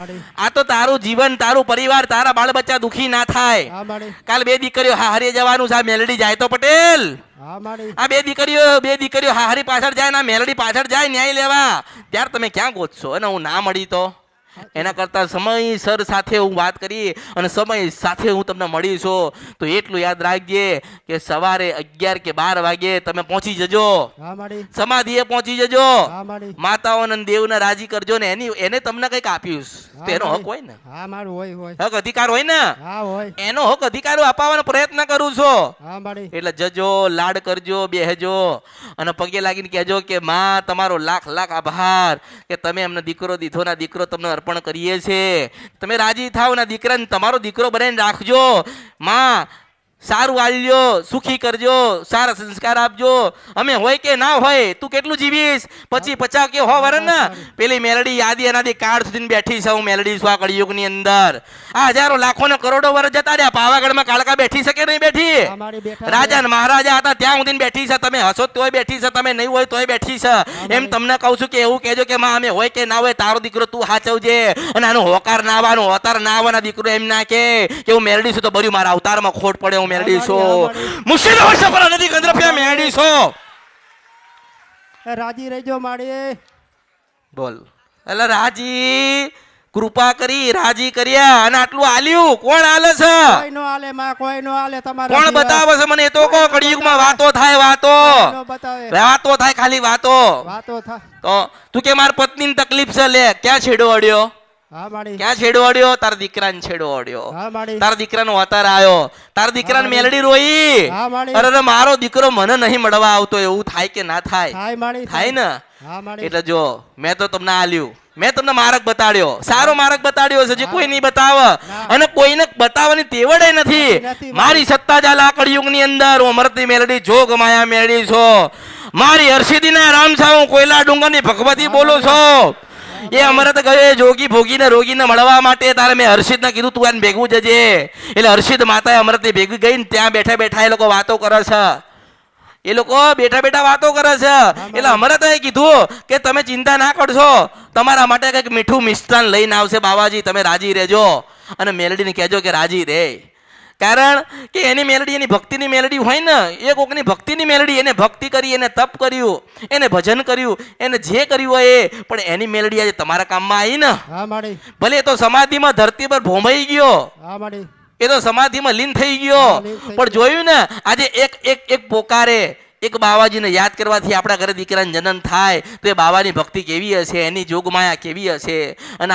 આ તો તારું જીવન, તારું પરિવાર, તારા બાળ બચ્ચા દુખી ના થાય. કાલ બે દીકરીઓ હાહરીએ જવાનું છે, આ મેલડી જાય તો પટેલ. આ બે દીકરીઓ હાહરી પાછળ જાય ને મેલડી પાછળ જાય ન્યાય લેવા, ત્યારે તમે ક્યાં ગોતશો? અને હું ના મળી તો એના કરતા સમયસર સાથે હું વાત કરી અને સમય સાથે હું તમને મળીશું. તો એટલું યાદ રાખજે કે સવારે 11 કે 12 વાગે તમે પહોંચી જજો, સમાધિએ પહોંચી જજો. માતાઓને દેવને રાજી કરજો ને એને તમને કંઈક આપ્યું તો એનો હક હોય ને, હક અધિકાર હોય ને, એનો હક અધિકારો અપાવવાનો પ્રયત્ન કરું છું. એટલે જજો, લાડ કરજો, બેહજો અને પગે લાગીને કહેજો કે માં તમારો લાખ લાખ આભાર કે તમે એમને દીકરો દીધો, ના દીકરો તમને અર્પણ કરીએ છે. તમે રાજી થાવ ના દીકરાને તમારો દીકરો બનાવીને રાખજો. માં સારું આલ્યો, સુખી કરજો, સારા સંસ્કાર આપજો. અમે હોય કે ના હોય, તું કેટલું જીવીશ? 25, 50 કે 100 વર્ષ ને? પેલી મેલડી યાદી એનાથી કાળ સુધી બેઠી છે. હું મેલડી છું આ કળિયુગ ની અંદર. આ હજારો લાખો ને કરોડો વર્ષ જતા રહ્યા. પાવાગઢમાં કાળકા બેઠી છે કે નહીં બેઠી? રાજા ને મહારાજા હતા ત્યાં સુધી બેઠી છે. તમે હસો તોય બેઠી છે, તમે નહીં હોય તોય બેઠી છે. એમ તમને કહું છું કે એવું કહેજો કે માં અમે હોય કે ના હોય તારો દીકરો તું હાચવજે. અને આનું હોકાર ના આવવાનું, અવતાર ના આવવાના દીકરો એમ ના કે હું મેલડી છું તો બર્યું મારા અવતારમાં ખોટ પડે. મેલડી છો મુશ્કેલ વર્ષ પર નથી ગંદ્રફિયા મેલડી છો. રાજી રહેજો માડી. બોલ એટલે રાજી કૃપા કરી રાજી કર્યા અને આટલું આલ્યું. કોણ આલે છે? કોઈ નો આલે માં, કોઈ નો આલે. તમારે કોણ બતાવે છે મને? એ તો કહો. કળિયુગમાં વાતો થાય, વાતો થાય, ખાલી વાતો થાય. તો તું કે મારી પત્નીની તકલીફ છે, લે ક્યાં છેડો અડ્યો? ક્યાં છેડો અડ્યો? તારા દીકરાને છેડો અડ્યો. તારા દીકરાનો અવતાર આવ્યો, તારા દીકરાને મેલડી રોઈ. અરે મારો દીકરો મને નહીં મળવા આવતો, એવું થાય કે ના થાય? થાય ને. એટલે જો મેં તો તમને આલ્યું, મેં તમને માર્ગ બતાડ્યો, સારો માર્ગ બતાડ્યો છે જે કોઈ નહીં બતાવે અને કોઈને બતાવવાની તેવડ નથી. મારી સત્તા ચાલે આ કળિયુગની અંદર. હું અમૃતની મેલડી જોગ માયા મેળડી છો. મારી હર્ષિદીના રામ છો. હું કોયલા ડુંગરની ભગવતી બોલું છું. એ અમરત ગયો જોગી ભોગીને રોગીને મળવા માટે. તારે મેં હર્ષિદને કીધું તું એને ભેગું જજે. એટલે હર્ષિદ માતાએ અમરતની ભેગી ગઈ ને ત્યાં બેઠા બેઠા એ લોકો વાતો કરે છે. એ લોકો બેઠા બેઠા વાતો કરે છે. એટલે અમરતાએ કીધું કે તમે ચિંતા ના કરશો, તમારા માટે કંઈક મીઠું મિષ્ટાન લઈને આવશે બાવાજી, તમે રાજી રહેજો. અને મેલડીને કહેજો કે રાજી રહે. કારણ કે એની મેલડી એની ભક્તિની મેલડી હોય ને. એ કોકની ભક્તિની મેલડી, એને ભક્તિ કરી, એને તપ કર્યું, એને ભજન કર્યું, એને જે કર્યું હોય એ. પણ એની મેલડી આજે તમારા કામમાં આવી ને. ભલે એ તો સમાધિમાં ધરતી પર ભોમાઈ ગયો, એ તો સમાધિમાં લીન થઈ ગયો, પણ જોયું ને આજે એક પોકારે, એક બાવાજીને યાદ કરવાથી આપણા ઘરે દીકરાનો જન્મ થાય તો એ બાવાની ભક્તિ કેવી હશે, એની જોગમાયા કેવી હશે. અને